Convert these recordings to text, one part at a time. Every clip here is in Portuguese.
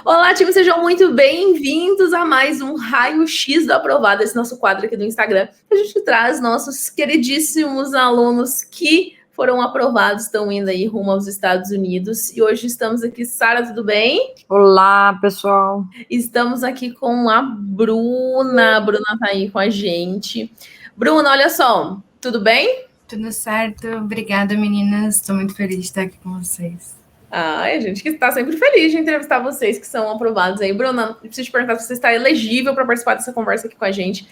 Olá, time, sejam muito bem-vindos a mais um Raio-X do Aprovado, esse nosso quadro aqui do Instagram. A gente traz nossos queridíssimos alunos que foram aprovados, estão indo aí rumo aos Estados Unidos. E hoje estamos aqui, Sara, tudo bem? Olá, pessoal. Estamos aqui com a Bruna. A Bruna tá aí com a gente. Bruna, olha só, tudo bem? Tudo certo, obrigada, meninas. Estou muito feliz de estar aqui com vocês. A gente que está sempre feliz de entrevistar vocês que são aprovados aí. Bruna, preciso te perguntar se você está elegível para participar dessa conversa aqui com a gente.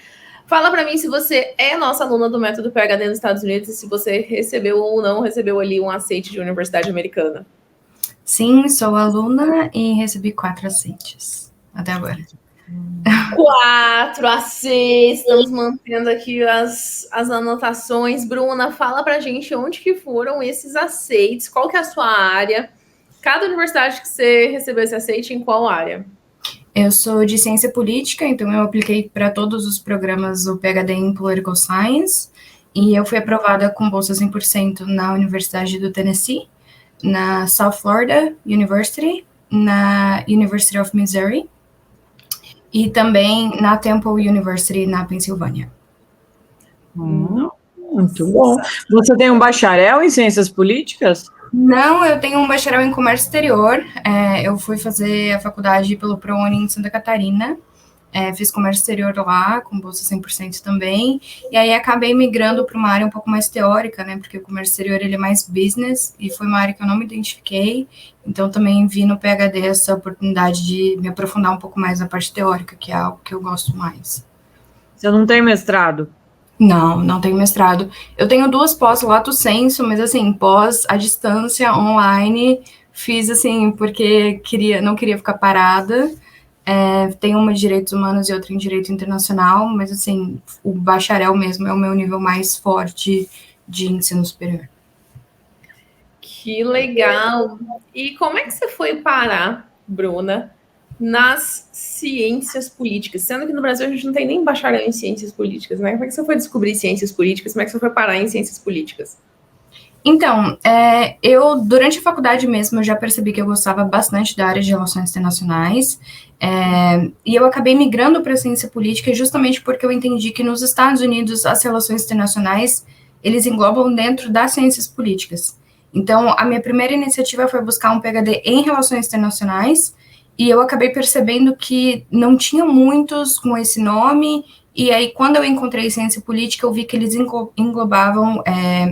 Fala para mim se você é nossa aluna do Método PhD nos Estados Unidos e se você recebeu ou não recebeu ali um aceite de universidade americana. Sim, sou aluna e recebi 4 aceites até agora. 4 a 6, estamos mantendo aqui as anotações. Bruna, fala pra gente onde que foram esses aceites, qual que é a sua área, cada universidade que você recebeu esse aceite, em qual área? Eu sou de ciência política, então eu apliquei para todos os programas do PhD em Political Science, e eu fui aprovada com bolsa 100% na Universidade do Tennessee, na South Florida University, na University of Missouri, e também na Temple University, na Pensilvânia. Muito bom. Você tem um bacharel em ciências políticas? Não, eu tenho um bacharel em comércio exterior. Eu fui fazer a faculdade pelo ProUni em Santa Catarina. Fiz comércio exterior lá, com bolsa 100% também. E aí acabei migrando para uma área um pouco mais teórica, né? Porque o comércio exterior ele é mais business e foi uma área que eu não me identifiquei. Então também vi no PhD essa oportunidade de me aprofundar um pouco mais na parte teórica, que é algo que eu gosto mais. Você não tem mestrado? Não tenho mestrado. Eu tenho 2 pós lato sensu, mas assim, pós à distância, online, fiz assim, porque não queria ficar parada. Tenho uma de Direitos Humanos e outra em Direito Internacional, mas assim, o bacharel mesmo é o meu nível mais forte de ensino superior. Que legal! E como é que você foi parar, Bruna, nas ciências políticas? Sendo que no Brasil a gente não tem nem bacharel em ciências políticas, né? Como é que você foi descobrir ciências políticas? Como é que você foi parar em ciências políticas? Então, eu, durante a faculdade mesmo, eu já percebi que eu gostava bastante da área de relações internacionais, e eu acabei migrando para a ciência política justamente porque eu entendi que nos Estados Unidos as relações internacionais, eles englobam dentro das ciências políticas. Então, a minha primeira iniciativa foi buscar um PhD em relações internacionais, e eu acabei percebendo que não tinha muitos com esse nome. E aí, quando eu encontrei ciência política, eu vi que eles englobavam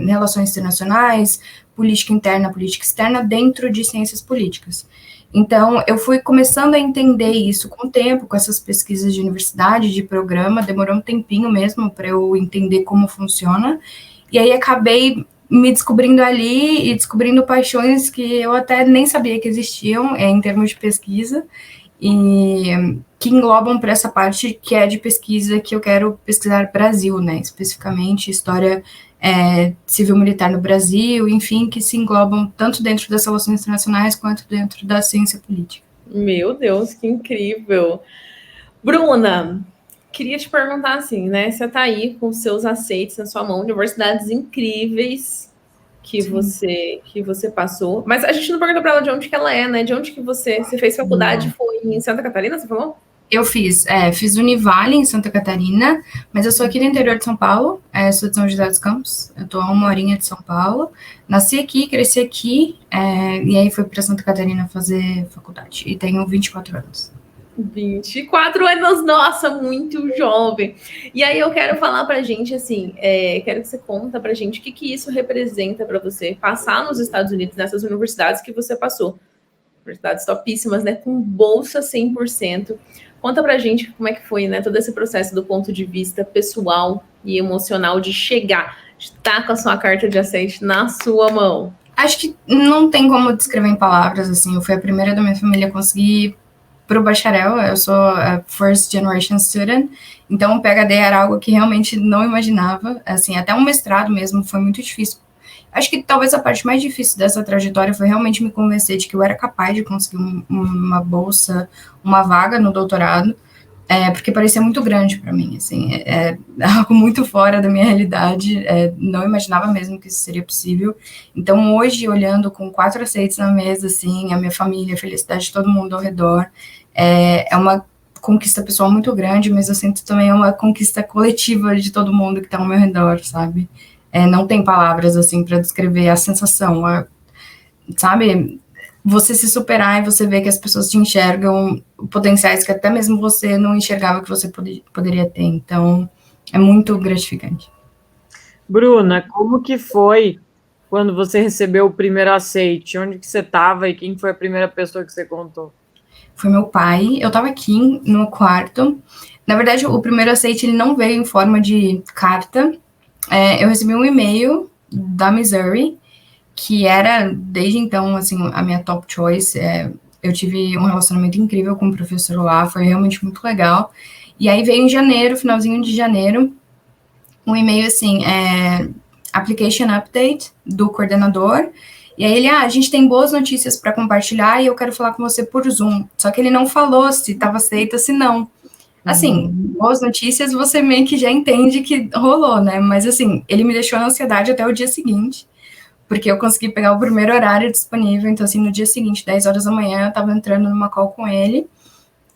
relações internacionais, política interna, política externa, dentro de ciências políticas. Então, eu fui começando a entender isso com o tempo, com essas pesquisas de universidade, de programa, demorou um tempinho mesmo para eu entender como funciona, e aí acabei me descobrindo ali e descobrindo paixões que eu até nem sabia que existiam em termos de pesquisa, e que englobam para essa parte que é de pesquisa que eu quero pesquisar Brasil, né, especificamente história civil-militar no Brasil, enfim, que se englobam tanto dentro das relações internacionais quanto dentro da ciência política. Meu Deus, que incrível! Bruna, queria te perguntar assim, né, você está aí com seus aceites na sua mão, universidades incríveis que você passou, mas a gente não perguntou para ela de onde que ela é, né? De onde que você fez faculdade? Não. Foi em Santa Catarina, você falou? Eu fiz Univale em Santa Catarina, mas eu sou aqui do interior de São Paulo, sou de São José dos Campos, eu tô a 1 horinha de São Paulo, nasci aqui, cresci aqui, e aí fui para Santa Catarina fazer faculdade, e tenho 24 anos. 24 anos, nossa, muito jovem. E aí eu quero falar pra gente, assim, quero que você conta pra gente o que isso representa para você passar nos Estados Unidos, nessas universidades que você passou. Universidades topíssimas, né, com bolsa 100%. Conta pra gente como é que foi, né, todo esse processo do ponto de vista pessoal e emocional de chegar, de estar com a sua carta de aceite na sua mão. Acho que não tem como descrever em palavras, assim, eu fui a primeira da minha família a conseguir para o bacharel, eu sou a first generation student, então o PhD era algo que realmente não imaginava, assim, até um mestrado mesmo foi muito difícil. Acho que talvez a parte mais difícil dessa trajetória foi realmente me convencer de que eu era capaz de conseguir uma bolsa, uma vaga no doutorado, Porque parecia muito grande para mim, assim, algo muito fora da minha realidade, não imaginava mesmo que isso seria possível. Então, hoje, olhando com 4 aceites na mesa, assim, a minha família, a felicidade de todo mundo ao redor, é uma conquista pessoal muito grande, mas eu sinto também uma conquista coletiva de todo mundo que está ao meu redor, sabe? Não tem palavras, assim, para descrever a sensação, sabe? Você se superar e você ver que as pessoas te enxergam potenciais que até mesmo você não enxergava que você poderia ter. Então, é muito gratificante. Bruna, como que foi quando você recebeu o primeiro aceite? Onde que você estava e quem foi a primeira pessoa que você contou? Foi meu pai, eu estava aqui no quarto. Na verdade, o primeiro aceite ele não veio em forma de carta. Eu recebi um e-mail da Missouri, que era, desde então, assim, a minha top choice. Eu tive um relacionamento incrível com o professor lá, foi realmente muito legal. E aí veio em janeiro, finalzinho de janeiro, um e-mail assim, application update do coordenador. E aí ele, a gente tem boas notícias para compartilhar e eu quero falar com você por Zoom. Só que ele não falou se estava aceito ou se não. Assim, boas notícias você meio que já entende que rolou, né? Mas assim, ele me deixou na ansiedade até o dia seguinte, porque eu consegui pegar o primeiro horário disponível. Então, assim, no dia seguinte, 10 horas da manhã, eu tava entrando numa call com ele.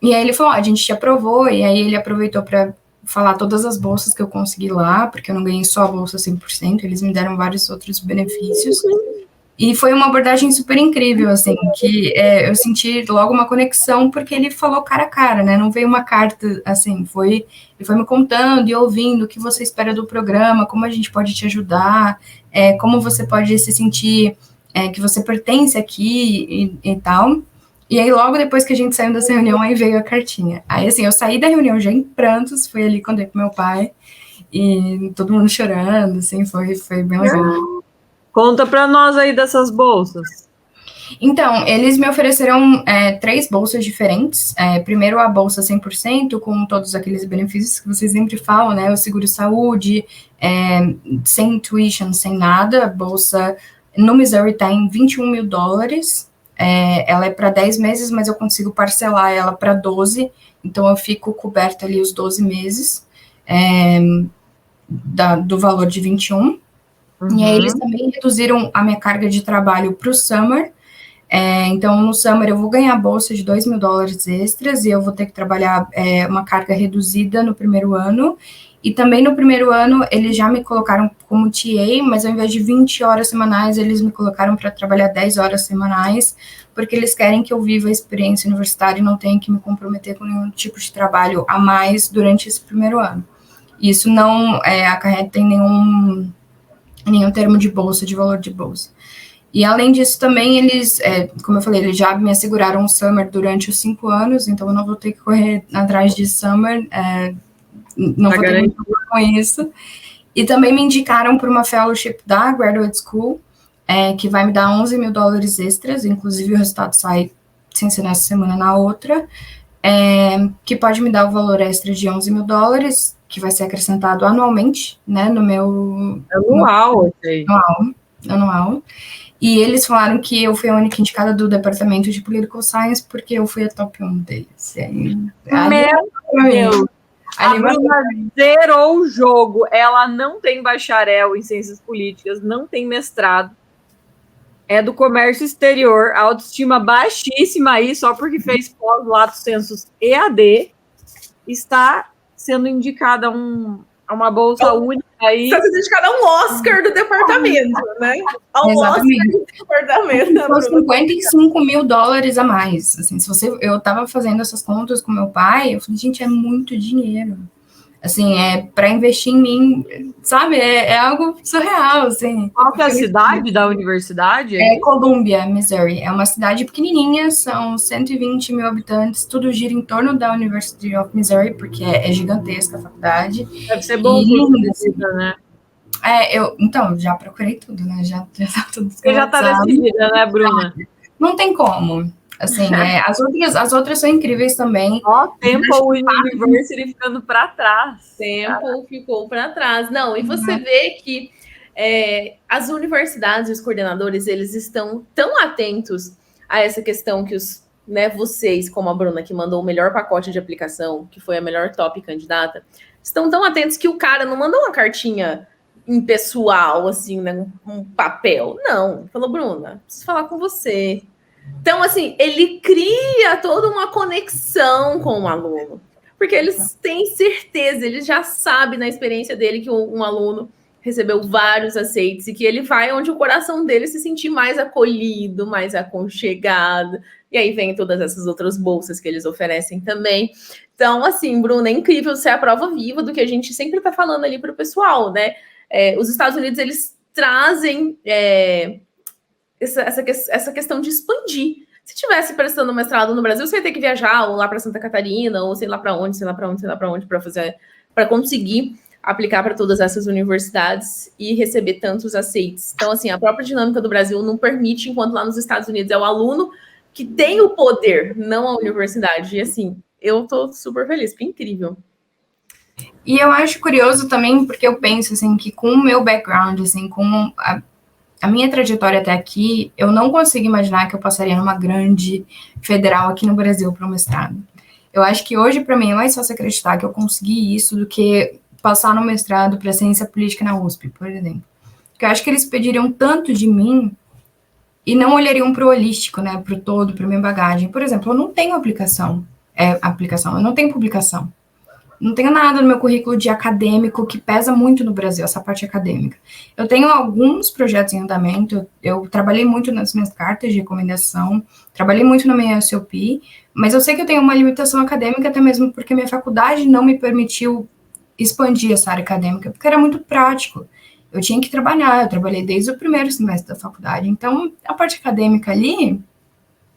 E aí ele falou, a gente te aprovou. E aí ele aproveitou para falar todas as bolsas que eu consegui lá, porque eu não ganhei só a bolsa 100%, eles me deram vários outros benefícios. E foi uma abordagem super incrível, assim, que eu senti logo uma conexão, porque ele falou cara a cara, né? Não veio uma carta, assim, ele foi me contando e ouvindo o que você espera do programa, como a gente pode te ajudar, como você pode se sentir que você pertence aqui e tal. E aí, logo depois que a gente saiu dessa reunião, aí veio a cartinha. Aí, assim, eu saí da reunião já em prantos, fui ali, contei pro meu pai, e todo mundo chorando, assim, foi bem legal. Conta para nós aí dessas bolsas. Então, eles me ofereceram 3 bolsas diferentes. Primeiro, a bolsa 100%, com todos aqueles benefícios que vocês sempre falam, né? O seguro-saúde, sem tuition, sem nada. A bolsa no Missouri está em $21 mil. Ela é para 10 meses, mas eu consigo parcelar ela para 12. Então, eu fico coberta ali os 12 meses do valor de 21. E aí eles também reduziram a minha carga de trabalho para o summer. Então, no summer eu vou ganhar bolsa de $2 mil extras e eu vou ter que trabalhar uma carga reduzida no primeiro ano. E também no primeiro ano eles já me colocaram como TA, mas ao invés de 20 horas semanais, eles me colocaram para trabalhar 10 horas semanais, porque eles querem que eu viva a experiência universitária e não tenha que me comprometer com nenhum tipo de trabalho a mais durante esse primeiro ano. Isso não acarreta em nenhum termo de bolsa, de valor de bolsa. E além disso também eles, como eu falei, eles já me asseguraram o summer durante os 5 anos, então eu não vou ter que correr atrás de summer, não vou ter muito problema com isso. E também me indicaram para uma fellowship da Graduate School, que vai me dar $11 mil extras, inclusive o resultado sai sem ser nessa semana, na outra, que pode me dar o valor extra de $11 mil, que vai ser acrescentado anualmente, né, no meu... Anual. E eles falaram que eu fui a única indicada do departamento de Political Science, porque eu fui a top 1 deles. Meu Deus! A Bruna zerou o jogo. Ela não tem bacharel em ciências políticas, não tem mestrado. É do comércio exterior, autoestima baixíssima aí, só porque fez pós-lato sensus EAD, está sendo indicada a uma bolsa única aí. Está sendo indicada a um Oscar do departamento, né? Exatamente. Oscar do departamento. Foi $55 mil a mais. Assim, eu estava fazendo essas contas com meu pai, eu falei, gente, é muito dinheiro. Assim, para investir em mim, sabe? É algo surreal, assim. Qual que é a cidade da universidade? É Columbia, Missouri. É uma cidade pequenininha, são 120 mil habitantes, tudo gira em torno da University of Missouri, porque é gigantesca a faculdade. Deve ser bom por assim, né? Então, já procurei tudo, né? Já tá tudo. Você já tá decidida, né, Bruna? Não tem como. Assim, as outras são incríveis também. Temple University ficando para trás. Temple ficou para trás. Não, e você vê que as universidades e os coordenadores, eles estão tão atentos a essa questão que os né, vocês, como a Bruna, que mandou o melhor pacote de aplicação, que foi a melhor top candidata, estão tão atentos que o cara não mandou uma cartinha impessoal, assim, né, um papel. Não, falou, Bruna, preciso falar com você. Então, assim, ele cria toda uma conexão com o aluno, porque eles têm certeza, eles já sabem na experiência dele que um aluno recebeu vários aceites e que ele vai onde o coração dele se sentir mais acolhido, mais aconchegado. E aí vem todas essas outras bolsas que eles oferecem também. Então, assim, Bruna, é incrível ser a prova viva do que a gente sempre está falando ali para o pessoal, né? Os Estados Unidos, eles trazem essa questão de expandir. Se tivesse prestando mestrado no Brasil, você ia ter que viajar ou lá para Santa Catarina, ou sei lá para onde, para conseguir aplicar para todas essas universidades e receber tantos aceites. Então, assim, a própria dinâmica do Brasil não permite, enquanto lá nos Estados Unidos é o aluno que tem o poder, não a universidade. E, assim, eu tô super feliz, porque é incrível. E eu acho curioso também, porque eu penso, assim, que com o meu background, assim, com a minha trajetória até aqui, eu não consigo imaginar que eu passaria numa grande federal aqui no Brasil para o mestrado. Eu acho que hoje, para mim, é mais fácil acreditar que eu consegui isso do que passar no mestrado para ciência política na USP, por exemplo. Porque eu acho que eles pediriam tanto de mim e não olhariam para o holístico, né, para o todo, para minha bagagem. Por exemplo, eu não tenho eu não tenho publicação. Não tenho nada no meu currículo de acadêmico que pesa muito no Brasil, essa parte acadêmica. Eu tenho alguns projetos em andamento, eu trabalhei muito nas minhas cartas de recomendação, trabalhei muito na minha SOP, mas eu sei que eu tenho uma limitação acadêmica, até mesmo porque minha faculdade não me permitiu expandir essa área acadêmica, porque era muito prático. Eu tinha que trabalhar, eu trabalhei desde o primeiro semestre da faculdade, então a parte acadêmica ali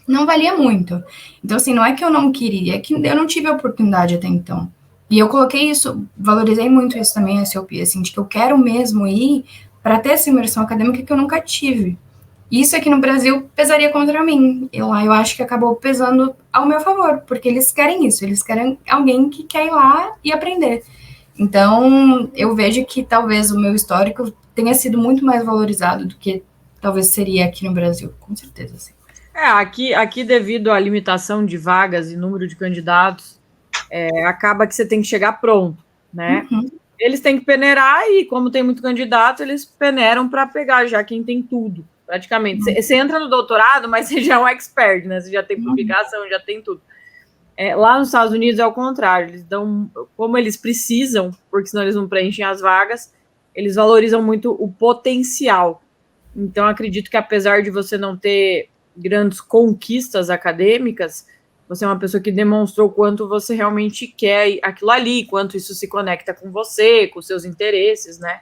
não valia muito. Então, assim, não é que eu não queria, é que eu não tive a oportunidade até então. E eu coloquei isso, valorizei muito isso também, a SOP, assim, de que eu quero mesmo ir para ter essa imersão acadêmica que eu nunca tive. Isso aqui no Brasil pesaria contra mim. Eu acho que acabou pesando ao meu favor, porque eles querem isso, eles querem alguém que quer ir lá e aprender. Então, eu vejo que talvez o meu histórico tenha sido muito mais valorizado do que talvez seria aqui no Brasil, com certeza, sim. Aqui devido à limitação de vagas e número de candidatos, acaba que você tem que chegar pronto, né? Uhum. Eles têm que peneirar e, como tem muito candidato, eles peneiram para pegar já quem tem tudo, praticamente. Uhum. Você entra no doutorado, mas você já é um expert, né? Você já tem publicação, já tem tudo. Lá nos Estados Unidos é o contrário, eles dão, como eles precisam, porque senão eles não preenchem as vagas, eles valorizam muito o potencial. Então, acredito que apesar de você não ter grandes conquistas acadêmicas, você é uma pessoa que demonstrou o quanto você realmente quer aquilo ali, quanto isso se conecta com você, com seus interesses, né?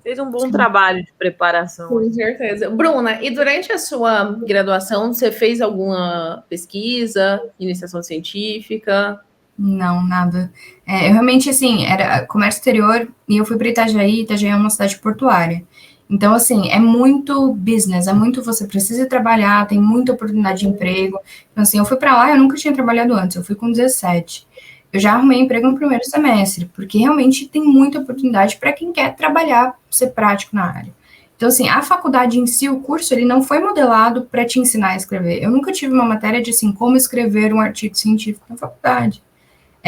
Fez um bom trabalho de preparação. Com certeza. Bruna, e durante a sua graduação, você fez alguma pesquisa, iniciação científica? Não, nada. Eu realmente, assim, era comércio exterior e eu fui para Itajaí. Itajaí é uma cidade portuária. Então, assim, é muito business, é muito você precisa trabalhar, tem muita oportunidade de emprego. Então, assim, eu fui para lá, eu nunca tinha trabalhado antes, eu fui com 17. Eu já arrumei emprego no primeiro semestre, porque realmente tem muita oportunidade para quem quer trabalhar, ser prático na área. Então, assim, a faculdade em si, o curso, ele não foi modelado para te ensinar a escrever. Eu nunca tive uma matéria de, assim, como escrever um artigo científico na faculdade.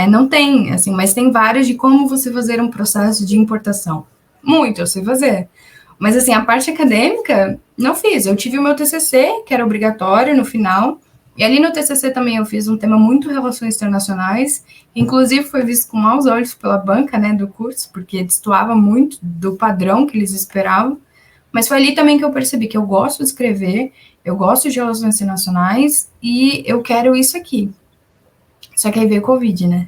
Não tem, assim, mas tem várias de como você fazer um processo de importação. Muito, eu sei fazer. Mas, assim, a parte acadêmica, não fiz. Eu tive o meu TCC, que era obrigatório no final, e ali no TCC também eu fiz um tema muito relações internacionais, inclusive foi visto com maus olhos pela banca, né, do curso, porque destoava muito do padrão que eles esperavam, mas foi ali também que eu percebi que eu gosto de escrever, eu gosto de relações internacionais, e eu quero isso aqui. Só que aí veio o Covid, né?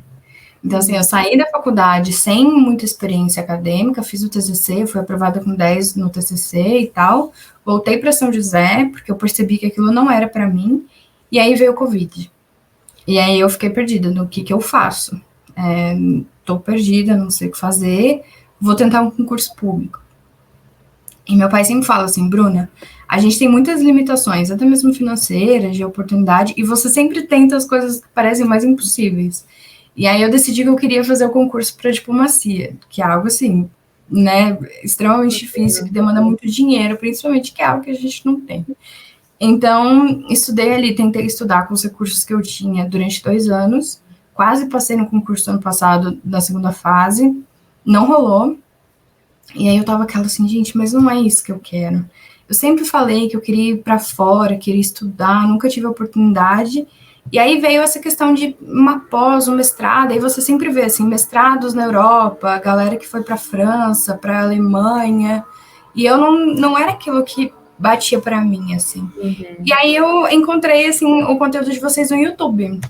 Então, assim, eu saí da faculdade sem muita experiência acadêmica, fiz o TCC, fui aprovada com 10 no TCC e tal, voltei para São José, porque eu percebi que aquilo não era para mim, e aí veio o Covid. E aí eu fiquei perdida no que eu faço. Tô perdida, não sei o que fazer, vou tentar um concurso público. E meu pai sempre fala assim, Bruna, a gente tem muitas limitações, até mesmo financeiras, de oportunidade, e você sempre tenta as coisas que parecem mais impossíveis. E aí eu decidi que eu queria fazer o concurso para diplomacia, que é algo assim, né, extremamente difícil, que demanda muito dinheiro, principalmente que é algo que a gente não tem. Então, estudei ali, tentei estudar com os recursos que eu tinha durante 2 anos, quase passei no concurso ano passado da segunda fase, não rolou, e aí eu tava aquela assim, gente, mas não é isso que eu quero. Eu sempre falei que eu queria ir para fora, queria estudar, nunca tive a oportunidade. E aí veio essa questão de uma pós, um mestrado, aí você sempre vê assim, mestrados na Europa, galera que foi para França, para Alemanha, e eu não era aquilo que batia para mim assim. E aí eu encontrei assim o conteúdo de vocês no YouTube.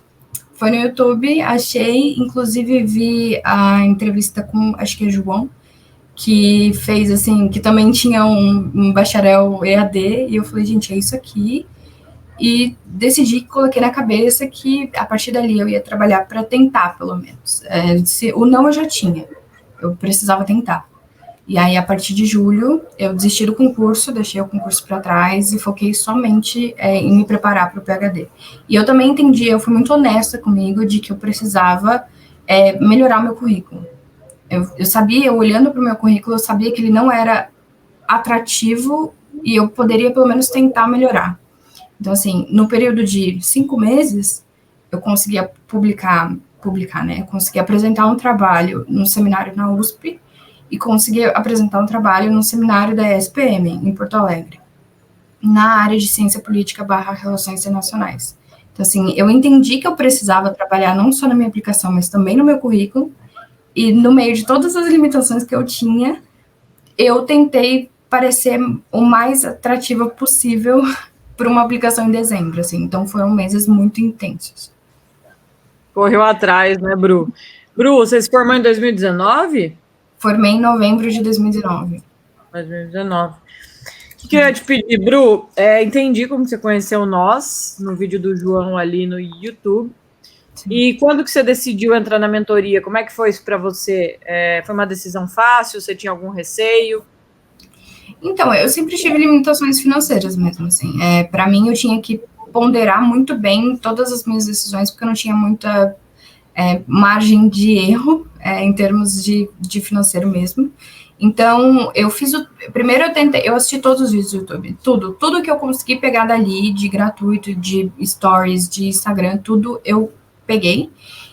Foi no YouTube, achei, inclusive vi a entrevista com, acho que é João, que fez assim, que também tinha um bacharel EAD, e eu falei, gente, é isso aqui, e decidi, coloquei na cabeça que a partir dali eu ia trabalhar para tentar, pelo menos. O não eu já tinha, eu precisava tentar. E aí, a partir de julho, eu desisti do concurso, deixei o concurso para trás e foquei somente em me preparar para o PhD. E eu também entendi, eu fui muito honesta comigo, de que eu precisava melhorar o meu currículo. Eu sabia, olhando para o meu currículo, eu sabia que ele não era atrativo e eu poderia, pelo menos, tentar melhorar. Então, assim, no período de 5 meses, eu conseguia publicar, né? Eu conseguia apresentar um trabalho no seminário na USP e conseguia apresentar um trabalho no seminário da ESPM, em Porto Alegre, na área de ciência política / relações internacionais. Então, assim, eu entendi que eu precisava trabalhar não só na minha aplicação, mas também no meu currículo, e no meio de todas as limitações que eu tinha, eu tentei parecer o mais atrativa possível para uma aplicação em dezembro, assim. Então, foram meses muito intensos. Correu atrás, né, Bru? Bru, você se formou em 2019? Formei em novembro de 2019. 2019. O que eu ia te pedir, Bru? Entendi como você conheceu nós, no vídeo do João ali no YouTube. Sim. E quando que você decidiu entrar na mentoria? Como é que foi isso para você? Foi uma decisão fácil? Você tinha algum receio? Então, eu sempre tive limitações financeiras mesmo, assim. Para mim, eu tinha que ponderar muito bem todas as minhas decisões, porque eu não tinha muita margem de erro em termos de financeiro mesmo. Então, primeiro eu assisti todos os vídeos do YouTube, tudo que eu consegui pegar dali, de gratuito, de stories, de Instagram, tudo eu peguei.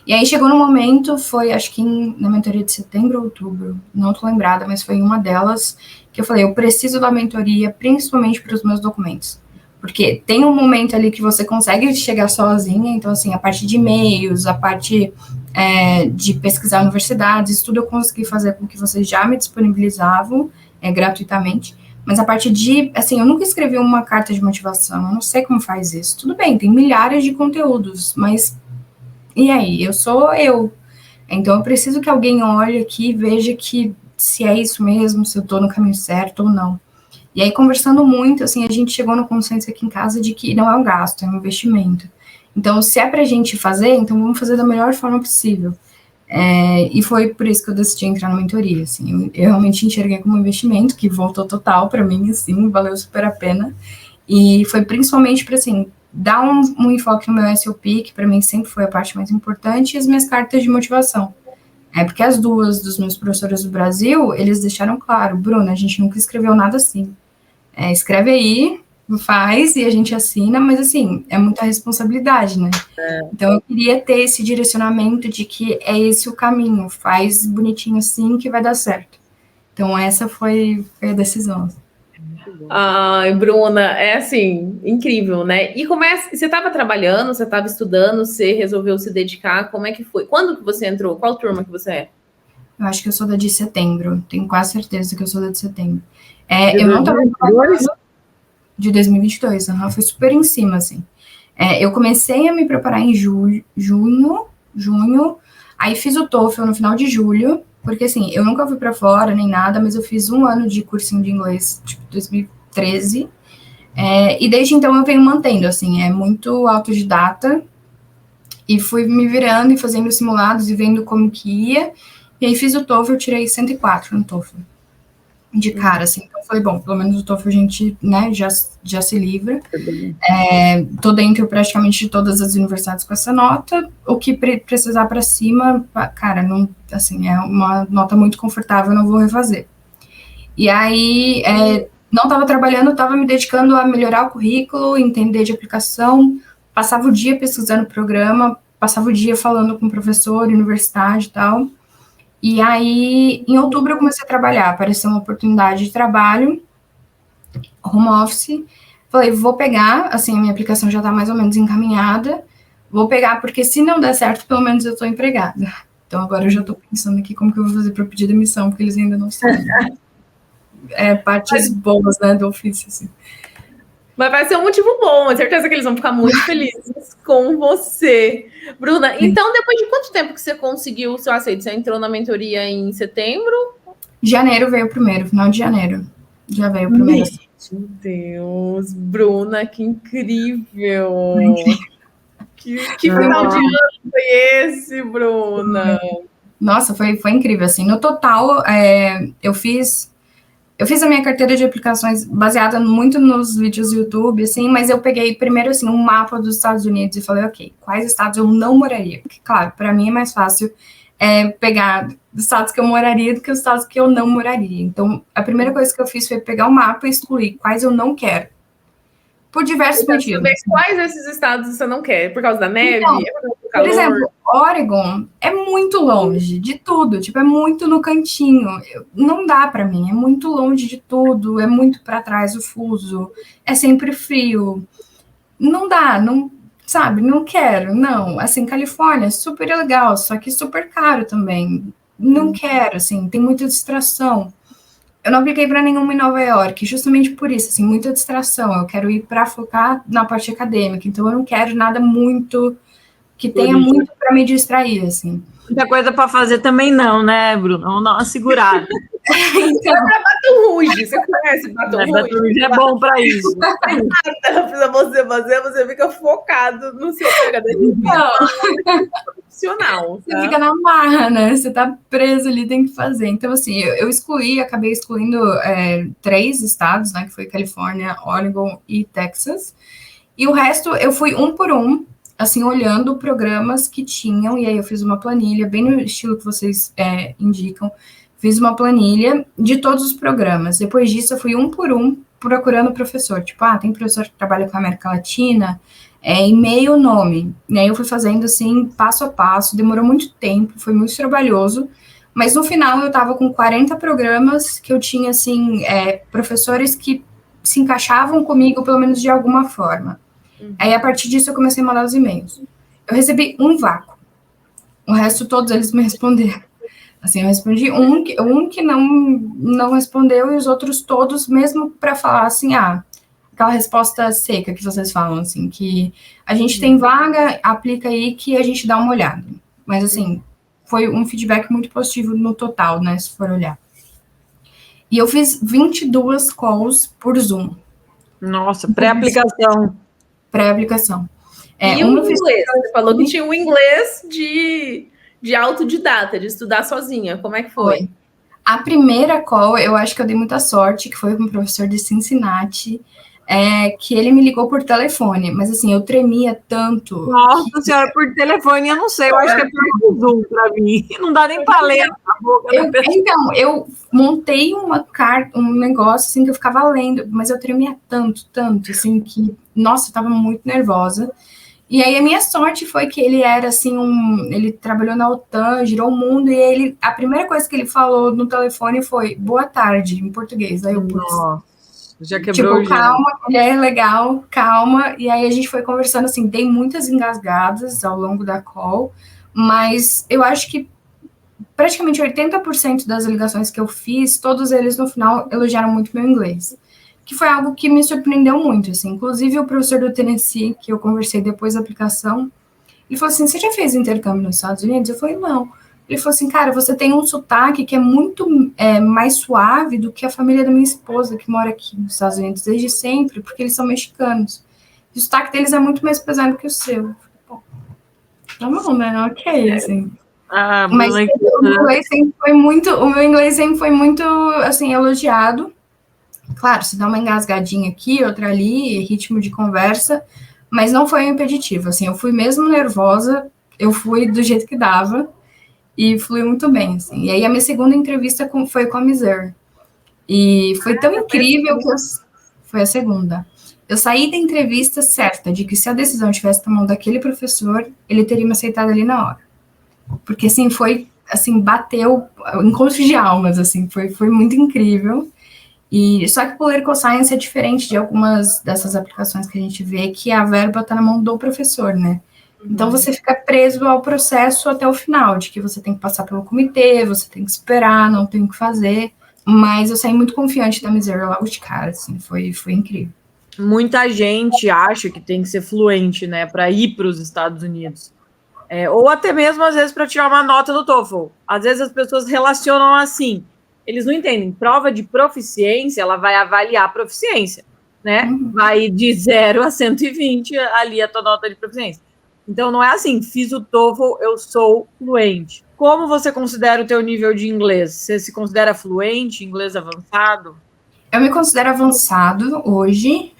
E aí chegou no momento, foi acho que na mentoria de setembro ou outubro, não tô lembrada, mas foi em uma delas que eu falei, eu preciso da mentoria, principalmente para os meus documentos. Porque tem um momento ali que você consegue chegar sozinha, então, assim, a parte de e-mails, a parte de pesquisar universidades, isso tudo eu consegui fazer com que vocês já me disponibilizavam gratuitamente, mas a parte de, assim, eu nunca escrevi uma carta de motivação, eu não sei como faz isso. Tudo bem, tem milhares de conteúdos, mas e aí? Eu sou eu. Então, eu preciso que alguém olhe aqui e veja que se é isso mesmo, se eu tô no caminho certo ou não. E aí, conversando muito, assim, a gente chegou no consenso aqui em casa de que não é um gasto, é um investimento. Então, se é pra gente fazer, então vamos fazer da melhor forma possível. E foi por isso que eu decidi entrar na mentoria, assim. Eu realmente enxerguei como um investimento, que voltou total para mim, assim, valeu super a pena. E foi principalmente para, assim, dar um enfoque no meu SOP, que para mim sempre foi a parte mais importante, e as minhas cartas de motivação. Porque as duas dos meus professores do Brasil, eles deixaram claro, Bruna, a gente nunca escreveu nada assim. Escreve aí, faz e a gente assina, mas assim, é muita responsabilidade, né? Então eu queria ter esse direcionamento de que é esse o caminho, faz bonitinho assim que vai dar certo. Então essa foi a decisão. Ai, Bruna, é assim, incrível, né? E você estava trabalhando, você estava estudando, você resolveu se dedicar, como é que foi? Quando que você entrou? Qual turma que você é? Eu acho que eu sou da de setembro, tenho quase certeza que eu sou da de setembro. Eu não estava de 2022, foi super em cima, assim. Eu comecei a me preparar em junho, aí fiz o TOEFL no final de julho, porque, assim, eu nunca fui para fora nem nada, mas eu fiz 1 ano de cursinho de inglês, tipo, 2013, e desde então eu venho mantendo, assim, muito autodidata, e fui me virando e fazendo simulados e vendo como que ia, e aí fiz o TOEFL, eu tirei 104 no TOEFL, de cara, assim, então eu falei, bom, pelo menos o TOEFL a gente, né, já se livra, tô dentro praticamente de todas as universidades com essa nota, o que precisar para cima, cara, não, assim, é uma nota muito confortável, não vou refazer. E aí, Não estava trabalhando, estava me dedicando a melhorar o currículo, entender de aplicação, passava o dia pesquisando o programa, passava o dia falando com o professor, universidade e tal. E aí, em outubro, eu comecei a trabalhar, apareceu uma oportunidade de trabalho, home office. Falei, vou pegar, assim, a minha aplicação já está mais ou menos encaminhada, vou pegar, porque se não der certo, pelo menos eu estou empregada. Então, agora eu já estou pensando aqui como que eu vou fazer para pedir demissão, porque eles ainda não sabem. Partes boas, né, do ofício, assim. Mas vai ser um motivo bom, tenho certeza que eles vão ficar muito felizes com você. Bruna, então depois de quanto tempo que você conseguiu o seu aceito? Você entrou na mentoria em setembro? Janeiro veio o primeiro, final de janeiro. Já veio o primeiro aceito. Meu Deus, Bruna, que incrível! Que final de ano foi esse, Bruna? Nossa, foi incrível, assim. No total, eu fiz a minha carteira de aplicações baseada muito nos vídeos do YouTube, assim, mas eu peguei primeiro, assim, um mapa dos Estados Unidos e falei, ok, quais estados eu não moraria? Porque, claro, para mim é mais fácil pegar os estados que eu moraria do que os estados que eu não moraria. Então, a primeira coisa que eu fiz foi pegar o mapa e excluir quais eu não quero. Por diversos motivos. Saber quais desses estados você não quer? Por causa da neve? Então, por exemplo, Oregon é muito longe de tudo, tipo, é muito no cantinho. Não dá para mim, é muito longe de tudo, é muito para trás o fuso, é sempre frio. Não dá, não, sabe, não quero, não. Assim, Califórnia é super legal, só que super caro também. Não quero, assim, tem muita distração. Eu não apliquei para nenhuma em Nova York, justamente por isso, assim, muita distração. Eu quero ir para focar na parte acadêmica, então eu não quero nada muito que tenha muito para me distrair, assim. Muita coisa para fazer também não, né, Bruno? Vamos dar uma segurada. Então, é para Baton Rouge, você conhece Baton Rouge? Baton Rouge é bom para isso. Para você fazer, você fica focado no seu PhD profissional. Tá? Você fica na marra, né? Você tá preso ali, tem que fazer. Então, assim, eu acabei excluindo 3 estados, né? Que foi Califórnia, Oregon e Texas. E o resto, eu fui um por um, assim, olhando programas que tinham, e aí eu fiz uma planilha, bem no estilo que vocês indicam, fiz uma planilha de todos os programas. Depois disso, eu fui um por um procurando professor. Tipo, tem professor que trabalha com a América Latina, e-mail, nome. E aí eu fui fazendo, assim, passo a passo, demorou muito tempo, foi muito trabalhoso, mas no final eu tava com 40 programas que eu tinha, assim, professores que se encaixavam comigo, pelo menos de alguma forma. Aí, a partir disso, eu comecei a mandar os e-mails. Eu recebi um vácuo. O resto, todos eles me responderam. Assim, eu respondi um que não respondeu, e os outros todos, mesmo para falar assim, aquela resposta seca que vocês falam, assim, que a gente tem vaga, aplica aí que a gente dá uma olhada. Mas, assim, foi um feedback muito positivo no total, né, se for olhar. E eu fiz 22 calls por Zoom. Nossa, pré-aplicação. Pré-aplicação. E o inglês? Você falou que tinha um inglês de autodidata, de estudar sozinha. Como é que foi? A primeira call, eu acho que eu dei muita sorte, que foi com o professor de Cincinnati, que ele me ligou por telefone, mas assim, eu tremia tanto. Nossa senhora, por telefone, eu não sei, eu acho que é por Zoom para mim, não dá nem para ler a boca da pessoa. Então, eu montei um negócio assim que eu ficava lendo, mas eu tremia tanto, assim, que, nossa, eu tava muito nervosa. E aí a minha sorte foi que ele era assim, ele trabalhou na OTAN, girou o mundo, e a primeira coisa que ele falou no telefone foi boa tarde, em português. Aí eu pus. Nossa, já quebrou tipo, calma, mulher, legal, calma. E aí a gente foi conversando assim, dei muitas engasgadas ao longo da call, mas eu acho que praticamente 80% das ligações que eu fiz, todos eles no final elogiaram muito meu inglês. Que foi algo que me surpreendeu muito, assim. Inclusive, o professor do Tennessee, que eu conversei depois da aplicação, ele falou assim, você já fez intercâmbio nos Estados Unidos? Eu falei, não. Ele falou assim, cara, você tem um sotaque que é muito mais suave do que a família da minha esposa, que mora aqui nos Estados Unidos desde sempre, porque eles são mexicanos. E o sotaque deles é muito mais pesado que o seu. Bom, tá bom, né? Ok, assim. Mas o meu inglês sempre foi muito, assim, elogiado. Claro, se dá uma engasgadinha aqui, outra ali, ritmo de conversa, mas não foi um impeditivo, assim, eu fui mesmo nervosa, eu fui do jeito que dava, e fui muito bem, assim. E aí a minha segunda entrevista foi com a Miser. E foi tão incrível que foi a segunda. Eu saí da entrevista certa de que se a decisão tivesse na mão daquele professor, ele teria me aceitado ali na hora. Porque, assim, foi, assim, bateu encontro de almas, assim, foi muito incrível. E só que Political Science é diferente de algumas dessas aplicações que a gente vê, que a verba está na mão do professor, né? Então, você fica preso ao processo até o final, de que você tem que passar pelo comitê, você tem que esperar, não tem o que fazer. Mas eu saí muito confiante da Missouri logo de cara, assim, foi incrível. Muita gente acha que tem que ser fluente, né, para ir para os Estados Unidos. Ou até mesmo, às vezes, para tirar uma nota do TOEFL. Às vezes as pessoas relacionam assim. Eles não entendem. Prova de proficiência, ela vai avaliar a proficiência, né? Vai de 0 a 120 ali a tua nota de proficiência. Então, não é assim, fiz o TOEFL, eu sou fluente. Como você considera o teu nível de inglês? Você se considera fluente, inglês avançado? Eu me considero avançado hoje.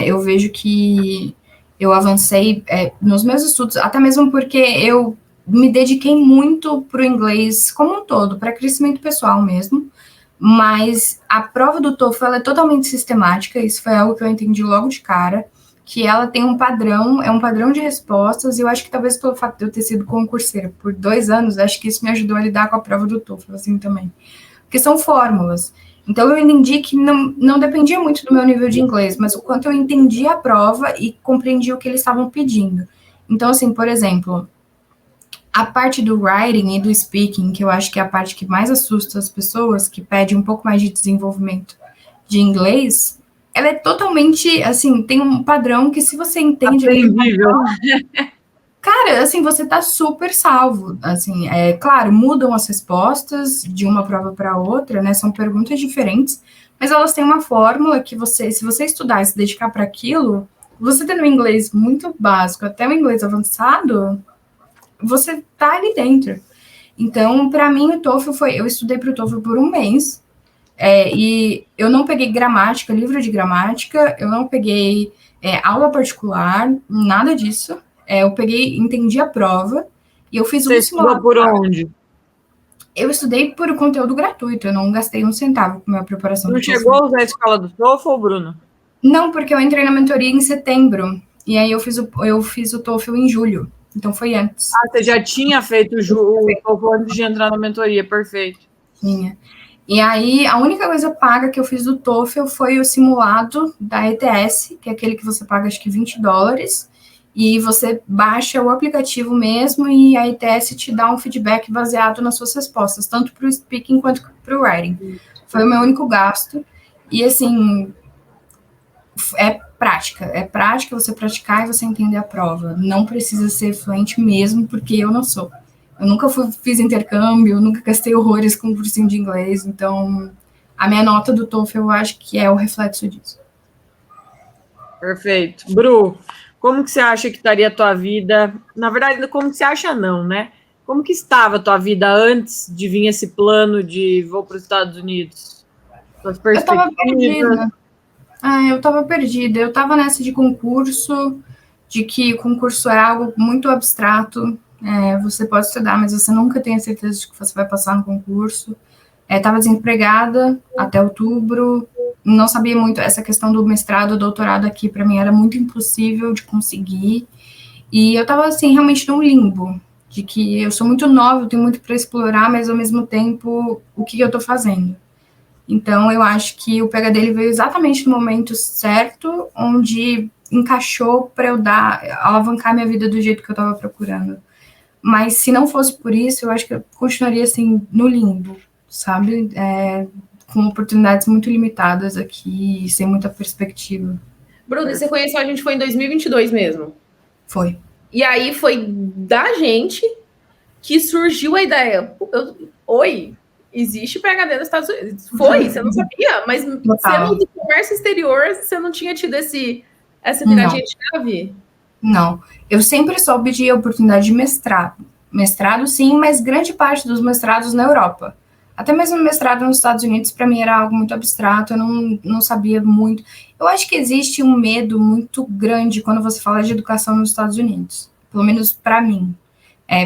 Eu vejo que eu avancei nos meus estudos, até mesmo porque eu me dediquei muito para o inglês como um todo, para crescimento pessoal mesmo. Mas a prova do TOEFL ela é totalmente sistemática, isso foi algo que eu entendi logo de cara, que ela tem um padrão, é um padrão de respostas, e eu acho que talvez pelo fato de eu ter sido concurseira por 2 anos, acho que isso me ajudou a lidar com a prova do TOEFL, assim, também. Porque são fórmulas. Então, eu entendi que não dependia muito do meu nível de inglês, mas o quanto eu entendi a prova e compreendi o que eles estavam pedindo. Então, assim, por exemplo, a parte do writing e do speaking, que eu acho que é a parte que mais assusta as pessoas, que pede um pouco mais de desenvolvimento de inglês, ela é totalmente, assim, tem um padrão que se você entende... Cara, assim, você tá super salvo, assim, claro, mudam as respostas de uma prova para outra, né, são perguntas diferentes, mas elas têm uma fórmula que se você estudar e se dedicar para aquilo, você tendo um inglês muito básico, até um inglês avançado, você tá ali dentro. Então, para mim, o TOEFL eu estudei para o TOEFL por 1 mês, e eu não peguei gramática, livro de gramática, eu não peguei aula particular, nada disso. Eu entendi a prova, e eu fiz um simulado. Por onde? Eu estudei por conteúdo gratuito, eu não gastei um centavo com a minha preparação. Não chegou a usar a escola do TOEFL, Bruno? Não, porque eu entrei na mentoria em setembro, e aí eu fiz o TOEFL em julho, então foi antes. Você já tinha feito o TOEFL antes de entrar na mentoria, perfeito. Tinha. E aí, a única coisa paga que eu fiz do TOEFL foi o simulado da ETS, que é aquele que você paga, acho que $20, e você baixa o aplicativo mesmo e a ETS te dá um feedback baseado nas suas respostas, tanto para o speaking quanto para o writing. Foi o meu único gasto. E, assim, é prática você praticar e você entender a prova. Não precisa ser fluente mesmo, porque eu não sou. Eu nunca fiz intercâmbio, nunca gastei horrores com cursinho de inglês, então a minha nota do TOEFL eu acho que é o reflexo disso. Perfeito. Bru, como que você acha que estaria a tua vida? Na verdade, como que você acha não, né? Como que estava a tua vida antes de vir esse plano de vou para os Estados Unidos? Suas perspectivas? Eu estava perdida. Eu estava nessa de concurso, de que o concurso é algo muito abstrato. Você pode estudar, mas você nunca tem a certeza de que você vai passar no concurso. Estava desempregada até outubro, não sabia muito, essa questão do mestrado, doutorado aqui, para mim era muito impossível de conseguir, e eu estava, assim, realmente num limbo, de que eu sou muito nova, eu tenho muito para explorar, mas ao mesmo tempo, o que eu estou fazendo? Então, eu acho que o PhD veio exatamente no momento certo, onde encaixou para eu alavancar minha vida do jeito que eu estava procurando. Mas se não fosse por isso, eu acho que eu continuaria, assim, no limbo, sabe? Com oportunidades muito limitadas aqui, sem muita perspectiva. Bruno, você conheceu a gente foi em 2022 mesmo? Foi. E aí foi da gente que surgiu a ideia. Oi, existe PhD nos Estados Unidos. Você não sabia, mas sendo de comércio exterior, você não tinha tido essa viradinha de chave? Não, eu sempre soube de oportunidade de mestrado. Mestrado, sim, mas grande parte dos mestrados na Europa. Até mesmo mestrado nos Estados Unidos, para mim, era algo muito abstrato, eu não sabia muito. Eu acho que existe um medo muito grande quando você fala de educação nos Estados Unidos, pelo menos para mim.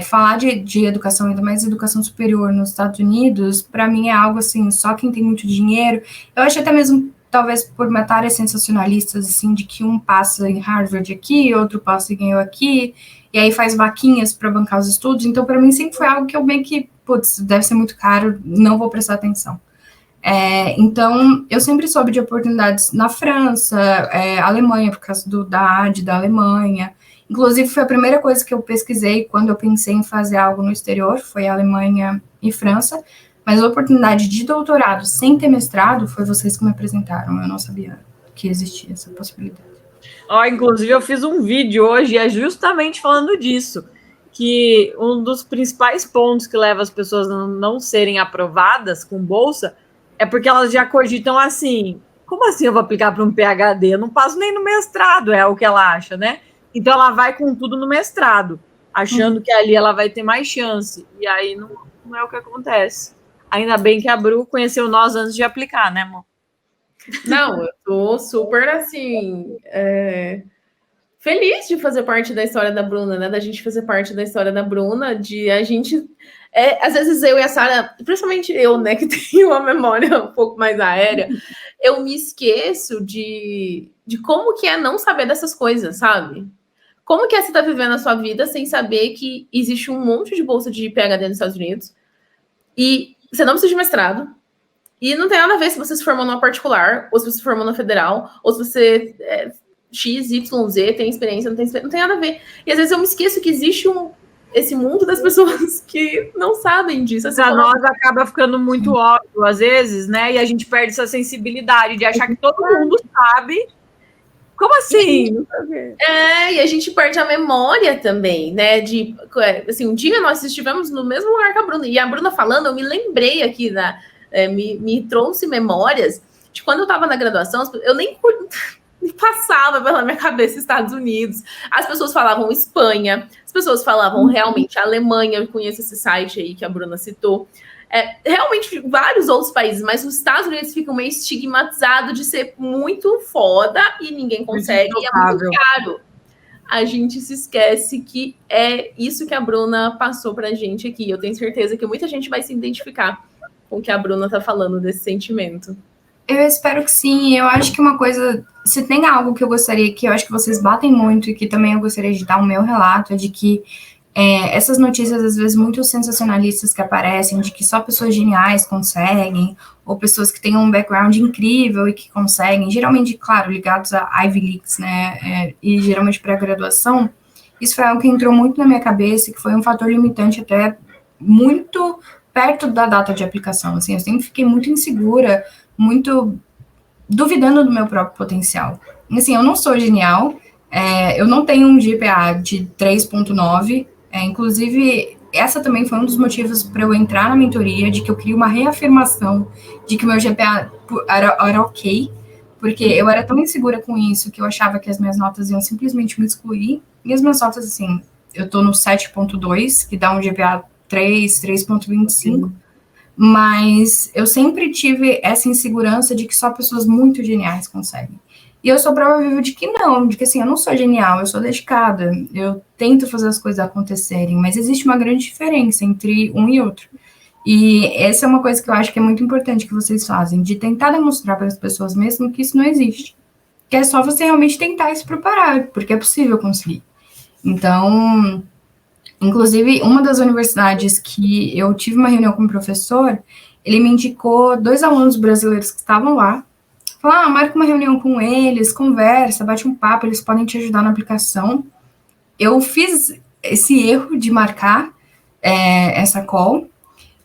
Falar de educação, ainda mais educação superior nos Estados Unidos, para mim é algo assim, só quem tem muito dinheiro. Eu acho até mesmo, talvez por matérias sensacionalistas, assim, de que um passa em Harvard aqui, outro passa e ganhou aqui, e aí faz vaquinhas para bancar os estudos. Então, para mim, sempre foi algo que eu meio que, putz, deve ser muito caro, não vou prestar atenção. Então, eu sempre soube de oportunidades na França, Alemanha, por causa da AD da Alemanha. Inclusive, foi a primeira coisa que eu pesquisei quando eu pensei em fazer algo no exterior, foi Alemanha e França. Mas a oportunidade de doutorado sem ter mestrado foi vocês que me apresentaram. Eu não sabia que existia essa possibilidade. Inclusive, eu fiz um vídeo hoje, é justamente falando disso, que um dos principais pontos que leva as pessoas a não serem aprovadas com bolsa é porque elas já cogitam assim, como assim eu vou aplicar para um PhD? Eu não passo nem no mestrado, é o que ela acha, né? Então, ela vai com tudo no mestrado, achando que ali ela vai ter mais chance. E aí, não é o que acontece. Ainda bem que a Bru conheceu nós antes de aplicar, né, amor? Não, eu tô super, assim, feliz de fazer parte da história da Bruna, né? Da gente fazer parte da história da Bruna, de a gente... às vezes eu e a Sara, principalmente eu, né, que tenho uma memória um pouco mais aérea, eu me esqueço de como que é não saber dessas coisas, sabe? Como que é você estar vivendo a sua vida sem saber que existe um monte de bolsa de PhD nos Estados Unidos e você não precisa de mestrado e não tem nada a ver se você se formou numa particular ou se você se formou na federal ou se você X, Y, Z, tem experiência, não tem experiência, não tem nada a ver. E às vezes eu me esqueço que existe esse mundo das pessoas que não sabem disso. Para nós acaba ficando muito óbvio, às vezes, né? E a gente perde essa sensibilidade de achar que todo mundo sabe. Como assim? E a gente perde a memória também, né? Assim, um dia nós estivemos no mesmo lugar que a Bruna, e a Bruna falando, eu me lembrei aqui, me trouxe memórias de quando eu estava na graduação, eu nem passava pela minha cabeça Estados Unidos. As pessoas falavam Espanha, as pessoas falavam realmente Alemanha, eu conheço esse site aí que a Bruna citou. Realmente vários outros países, mas os Estados Unidos ficam meio estigmatizados de ser muito foda e ninguém consegue, e é muito caro. A gente se esquece que é isso que a Bruna passou pra gente aqui. Eu tenho certeza que muita gente vai se identificar com o que a Bruna tá falando desse sentimento. Eu espero que sim. Eu acho que uma coisa, se tem algo que eu gostaria, que eu acho que vocês batem muito e que também eu gostaria de dar o meu relato, é de que essas notícias, às vezes, muito sensacionalistas que aparecem, de que só pessoas geniais conseguem, ou pessoas que têm um background incrível e que conseguem, geralmente, claro, ligados a Ivy Leagues, né, e geralmente para a graduação, isso foi algo que entrou muito na minha cabeça e que foi um fator limitante até muito perto da data de aplicação, assim, eu sempre fiquei muito insegura, muito duvidando do meu próprio potencial. Assim, eu não sou genial, eu não tenho um GPA de 3.9, inclusive, essa também foi um dos motivos para eu entrar na mentoria, de que eu queria uma reafirmação de que o meu GPA era ok, porque eu era tão insegura com isso que eu achava que as minhas notas iam simplesmente me excluir, e as minhas notas, assim, eu tô no 7.2, que dá um GPA 3.25, mas eu sempre tive essa insegurança de que só pessoas muito geniais conseguem. E eu sou prova viva de que não, de que assim, eu não sou genial, eu sou dedicada, eu tento fazer as coisas acontecerem, mas existe uma grande diferença entre um e outro. E essa é uma coisa que eu acho que é muito importante que vocês fazem, de tentar demonstrar para as pessoas mesmo que isso não existe. Que é só você realmente tentar se preparar, porque é possível conseguir. Então, inclusive, uma das universidades que eu tive uma reunião com o professor, ele me indicou 2 alunos brasileiros que estavam lá, falou, marca uma reunião com eles, conversa, bate um papo, eles podem te ajudar na aplicação. Eu fiz esse erro de marcar essa call.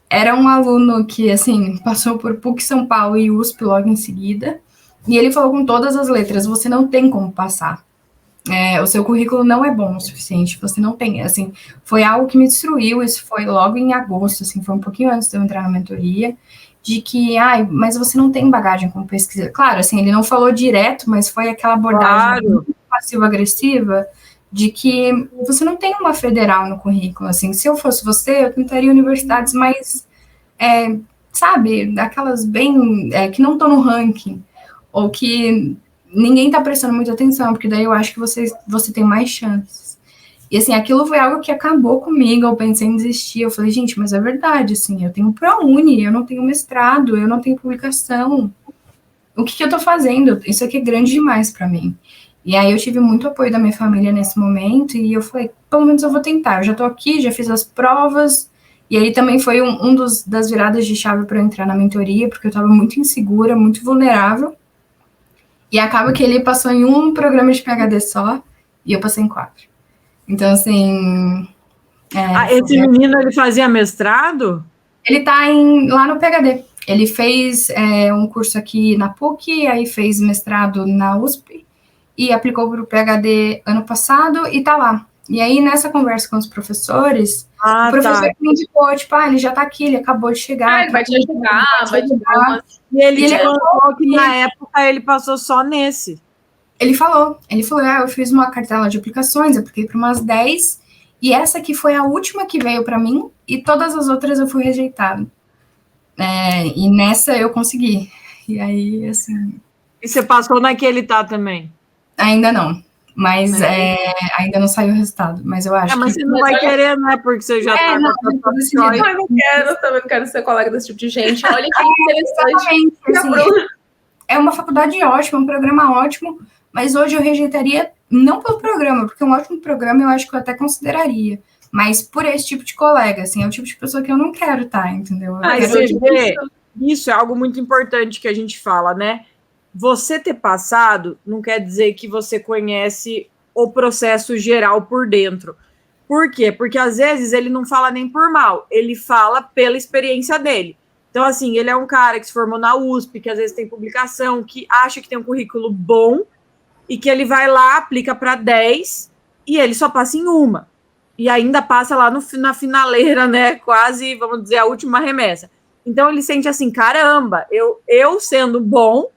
Era um aluno que, assim, passou por PUC São Paulo e USP logo em seguida, e ele falou com todas as letras, você não tem como passar. O seu currículo não é bom o suficiente, você não tem, assim, foi algo que me destruiu, isso foi logo em agosto, assim, foi um pouquinho antes de eu entrar na mentoria, de que, mas você não tem bagagem como pesquisa. Claro, assim, ele não falou direto, mas foi aquela abordagem muito passivo-agressiva de que você não tem uma federal no currículo, assim, se eu fosse você, eu tentaria universidades mais, sabe, daquelas bem, que não estão no ranking, ou que ninguém está prestando muita atenção, porque daí eu acho que você tem mais chances. E, assim, aquilo foi algo que acabou comigo, eu pensei em desistir, eu falei, gente, mas é verdade, assim, eu tenho ProUni, eu não tenho mestrado, eu não tenho publicação, o que eu tô fazendo? Isso aqui é grande demais para mim. E aí eu tive muito apoio da minha família nesse momento, e eu falei, pelo menos eu vou tentar, eu já tô aqui, já fiz as provas, e aí também foi das viradas de chave para eu entrar na mentoria, porque eu tava muito insegura, muito vulnerável, e acaba que ele passou em um programa de PhD só, e eu passei em 4. Então, assim... esse menino, ele fazia mestrado? Ele tá lá no PhD. Ele fez um curso aqui na PUC, aí fez mestrado na USP, e aplicou para o PhD ano passado, e tá lá. E aí, nessa conversa com os professores, o professor me indicou, tipo, ele já tá aqui, ele acabou de chegar. Ele vai te ajudar, vai te ajudar. E ele falou que na época ele passou só nesse. Ele falou, eu fiz uma cartela de aplicações, eu apliquei para umas 10, e essa aqui foi a última que veio para mim, e todas as outras eu fui rejeitado. E nessa eu consegui. E aí, assim... E você passou na que ele tá também? Ainda não. Mas ainda não saiu o resultado. Mas eu acho mas que... você não vai querer, né? Porque você já tá... Não, também não quero ser colega desse tipo de gente. Olha que interessante. Exatamente. Assim, é uma faculdade ótima, um programa ótimo, mas hoje eu rejeitaria, não pelo programa, porque um ótimo programa eu acho que eu até consideraria, mas por esse tipo de colega, assim, é o tipo de pessoa que eu não quero estar, entendeu? Isso é algo muito importante que a gente fala, né? Você ter passado não quer dizer que você conhece o processo geral por dentro. Por quê? Porque às vezes ele não fala nem por mal, ele fala pela experiência dele. Então, assim, ele é um cara que se formou na USP, que às vezes tem publicação, que acha que tem um currículo bom e que ele vai lá, aplica para 10 e ele só passa em uma. E ainda passa lá na finaleira, né? Quase, vamos dizer, a última remessa. Então, ele sente assim, caramba, eu sendo bom,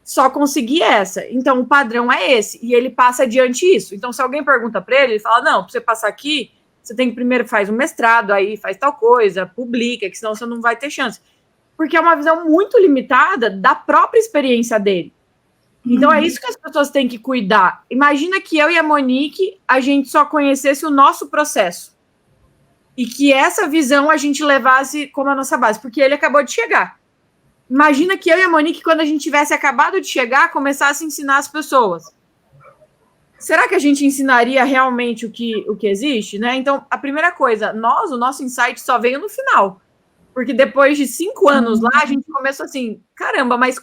só consegui essa. Então, o padrão é esse. E ele passa adiante isso. Então, se alguém pergunta para ele, ele fala, não, para você passar aqui, você tem que primeiro faz um mestrado, aí faz tal coisa, publica, que senão você não vai ter chance. Porque é uma visão muito limitada da própria experiência dele. Então, é isso que as pessoas têm que cuidar. Imagina que eu e a Monique, a gente só conhecesse o nosso processo. E que essa visão a gente levasse como a nossa base. Porque ele acabou de chegar. Imagina que eu e a Monique, quando a gente tivesse acabado de chegar, começasse a ensinar as pessoas. Será que a gente ensinaria realmente o que existe? Né? Então, a primeira coisa, o nosso insight só veio no final. Porque depois de 5 anos lá, a gente começou assim, caramba, mas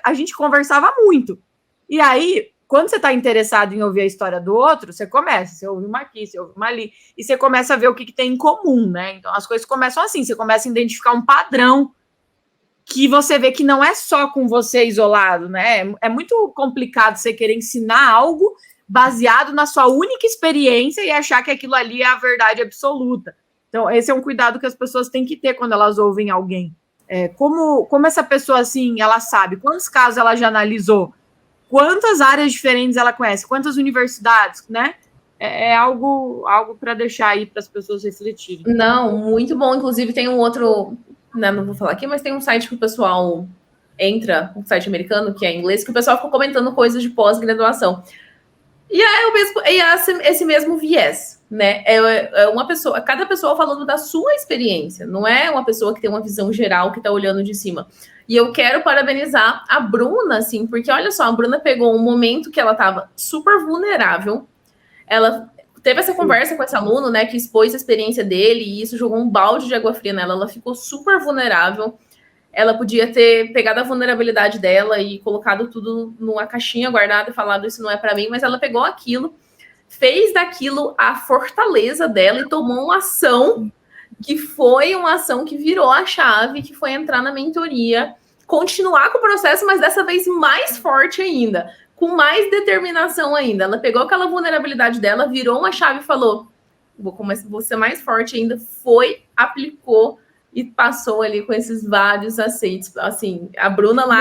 a gente conversava muito. E aí, quando você está interessado em ouvir a história do outro, você ouve uma aqui, você ouve uma ali, e você começa a ver o que tem em comum, né? Então, as coisas começam assim, você começa a identificar um padrão que você vê que não é só com você isolado, né? É muito complicado você querer ensinar algo baseado na sua única experiência e achar que aquilo ali é a verdade absoluta. Então, esse é um cuidado que as pessoas têm que ter quando elas ouvem alguém. Como essa pessoa, assim, ela sabe quantos casos ela já analisou, quantas áreas diferentes ela conhece, quantas universidades, né? É algo para deixar aí para as pessoas refletirem. Não, muito bom. Inclusive, tem um outro, não vou falar aqui, mas tem um site que o pessoal entra, um site americano, que é em inglês, que o pessoal fica comentando coisas de pós-graduação. E esse mesmo viés, né? É uma pessoa, cada pessoa falando da sua experiência, não é uma pessoa que tem uma visão geral que tá olhando de cima. E eu quero parabenizar a Bruna, assim, porque olha só, a Bruna pegou um momento que ela tava super vulnerável, ela teve essa conversa com esse aluno, né, que expôs a experiência dele, e isso jogou um balde de água fria nela, ela ficou super vulnerável. Ela podia ter pegado a vulnerabilidade dela e colocado tudo numa caixinha guardada e falado isso não é para mim, mas ela pegou aquilo, fez daquilo a fortaleza dela e tomou uma ação que foi uma ação que virou a chave, que foi entrar na mentoria, continuar com o processo, mas dessa vez mais forte ainda, com mais determinação ainda. Ela pegou aquela vulnerabilidade dela, virou uma chave e falou, vou ser mais forte ainda, aplicou e passou ali com esses vários aceites. Assim, a Bruna lá...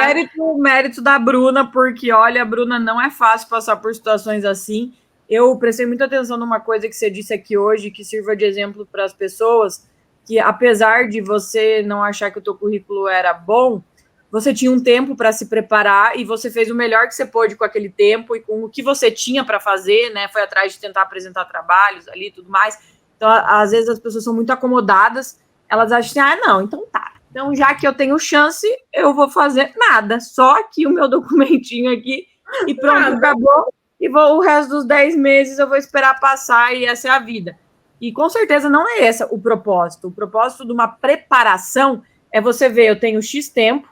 Mérito da Bruna, porque, olha, a Bruna não é fácil passar por situações assim. Eu prestei muita atenção numa coisa que você disse aqui hoje, que sirva de exemplo para as pessoas, que apesar de você não achar que o teu currículo era bom, você tinha um tempo para se preparar e você fez o melhor que você pôde com aquele tempo e com o que você tinha para fazer, né? Foi atrás de tentar apresentar trabalhos ali e tudo mais. Então, às vezes as pessoas são muito acomodadas, elas acham assim, não, então tá. Então, já que eu tenho chance, eu vou fazer nada, só aqui o meu documentinho aqui e pronto, acabou. E o resto dos 10 meses eu vou esperar passar e essa é a vida. E com certeza não é esse o propósito. O propósito de uma preparação é você ver, eu tenho X tempo,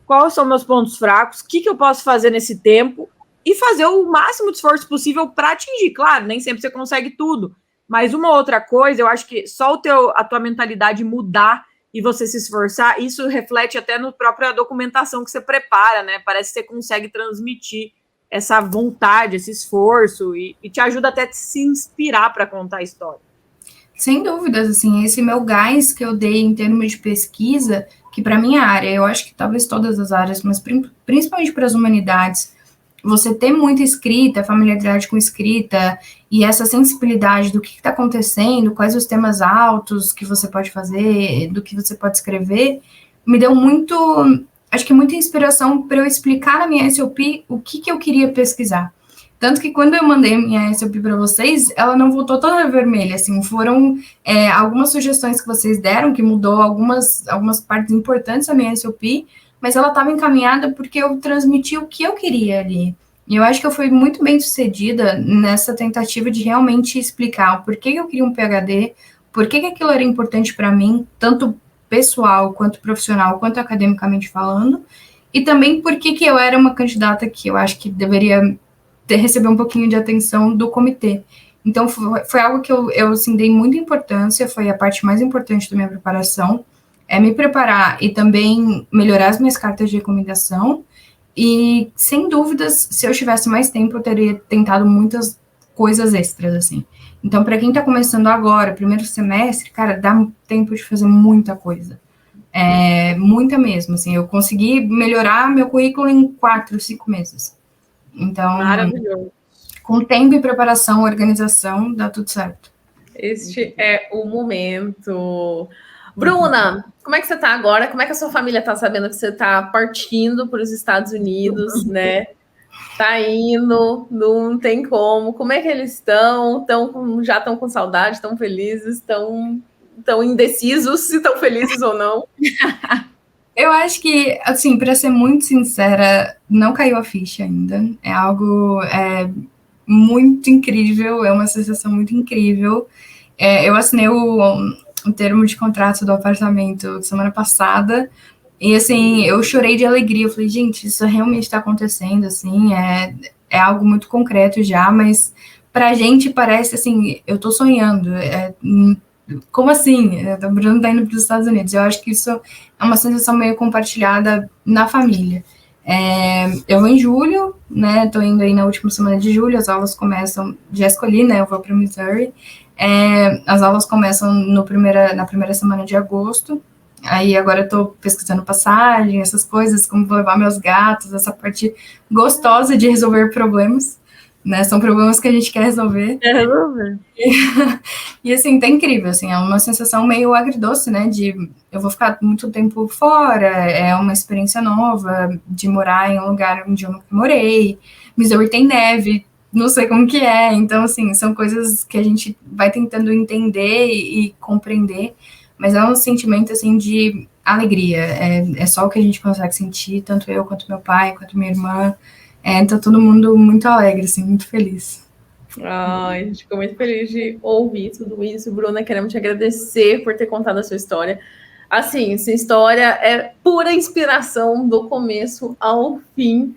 quais são meus pontos fracos, o que eu posso fazer nesse tempo e fazer o máximo de esforço possível para atingir. Claro, nem sempre você consegue tudo, mas uma outra coisa, eu acho que só a tua mentalidade mudar e você se esforçar, isso reflete até na própria documentação que você prepara, né? Parece que você consegue transmitir essa vontade, esse esforço e te ajuda até a se inspirar para contar a história. Sem dúvidas, assim, esse meu gás que eu dei em termos de pesquisa, que para minha área, eu acho que talvez todas as áreas, mas principalmente para as humanidades, você ter muita escrita, familiaridade com escrita e essa sensibilidade do que está acontecendo, quais os temas altos que você pode fazer, do que você pode escrever, me deu muito, acho que muita inspiração para eu explicar na minha SOP o que eu queria pesquisar. Tanto que quando eu mandei minha SOP para vocês, ela não voltou toda vermelha, assim, foram algumas sugestões que vocês deram, que mudou algumas partes importantes da minha SOP, mas ela estava encaminhada porque eu transmiti o que eu queria ali. E eu acho que eu fui muito bem sucedida nessa tentativa de realmente explicar o porquê eu queria um PhD, por que aquilo era importante para mim, tanto pessoal, quanto profissional, quanto academicamente falando, e também por que eu era uma candidata que eu acho que deveria receber um pouquinho de atenção do comitê. Então, foi algo que eu assim, dei muita importância, foi a parte mais importante da minha preparação, me preparar e também melhorar as minhas cartas de recomendação, e, sem dúvidas, se eu tivesse mais tempo, eu teria tentado muitas coisas extras, assim. Então, para quem está começando agora, primeiro semestre, cara, dá tempo de fazer muita coisa. Muita mesmo, assim. Eu consegui melhorar meu currículo em 4, 5 meses. Então, maravilhoso. Com tempo e preparação, organização, dá tudo certo. Este é o momento. Bruna, como é que você está agora? Como é que a sua família está sabendo que você está partindo para os Estados Unidos, né? Tá indo, não tem como. Como é que eles estão? Já estão com saudade, estão felizes, estão indecisos se estão felizes ou não? Eu acho que, assim, para ser muito sincera, não caiu a ficha ainda. É algo muito incrível, é uma sensação muito incrível. Eu assinei o termo de contrato do apartamento semana passada, e, assim, eu chorei de alegria. Eu falei, gente, isso realmente está acontecendo, assim, é algo muito concreto já, mas pra gente parece, assim, eu tô sonhando, como assim? O Bruno tá indo para os Estados Unidos. Eu acho que isso é uma sensação meio compartilhada na família. Eu vou em julho, né? Tô indo aí na última semana de julho, as aulas começam, já escolhi, né? Eu vou para Missouri. As aulas começam na primeira semana de agosto. Aí agora eu tô pesquisando passagem, essas coisas, como vou levar meus gatos, essa parte gostosa de resolver problemas. Né, são problemas que a gente quer resolver. E assim, tá incrível, assim, é uma sensação meio agridoce, né, de eu vou ficar muito tempo fora, é uma experiência nova, de morar em um lugar onde eu nunca morei, Missouri tem neve, não sei como que é, então, assim, são coisas que a gente vai tentando entender e compreender, mas é um sentimento, assim, de alegria, é só o que a gente consegue sentir, tanto eu, quanto meu pai, quanto minha irmã. Tá todo mundo muito alegre, assim, muito feliz. Ai, a gente ficou muito feliz de ouvir tudo isso. Bruna, queremos te agradecer por ter contado a sua história. Assim, sua história é pura inspiração do começo ao fim.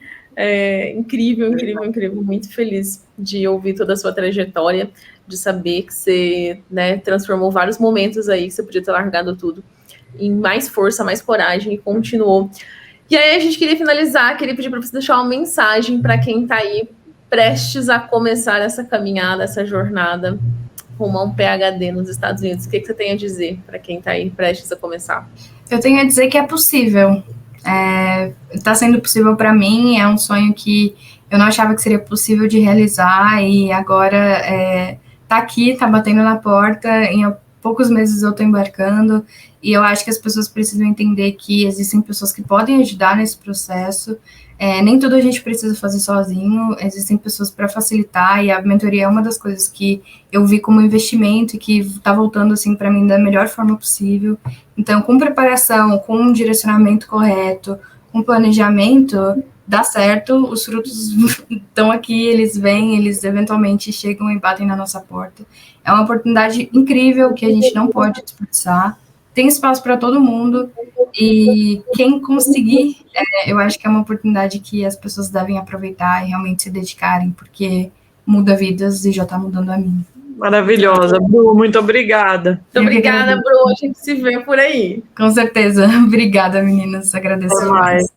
Incrível, incrível, incrível. Muito feliz de ouvir toda a sua trajetória, de saber que você, né, transformou vários momentos aí, que você podia ter largado tudo em mais força, mais coragem e continuou. E aí a gente queria finalizar, queria pedir para você deixar uma mensagem para quem está aí prestes a começar essa caminhada, essa jornada rumo a um PhD nos Estados Unidos. O que você tem a dizer para quem está aí prestes a começar? Eu tenho a dizer que é possível. Está sendo possível para mim, é um sonho que eu não achava que seria possível de realizar e agora está aqui, está batendo na porta, em poucos meses eu estou embarcando, e eu acho que as pessoas precisam entender que existem pessoas que podem ajudar nesse processo. Nem tudo a gente precisa fazer sozinho, existem pessoas para facilitar, e a mentoria é uma das coisas que eu vi como investimento e que está voltando assim para mim da melhor forma possível. Então, com preparação, com um direcionamento correto, com planejamento, dá certo, os frutos estão aqui, eles vêm, eles eventualmente chegam e batem na nossa porta. É uma oportunidade incrível que a gente não pode desperdiçar. Tem espaço para todo mundo, e quem conseguir, eu acho que é uma oportunidade que as pessoas devem aproveitar e realmente se dedicarem, porque muda vidas e já está mudando a minha. Maravilhosa, Bru, muito obrigada. Muito obrigada, Bru, a gente se vê por aí. Com certeza. Obrigada, meninas, agradeço. Até mais.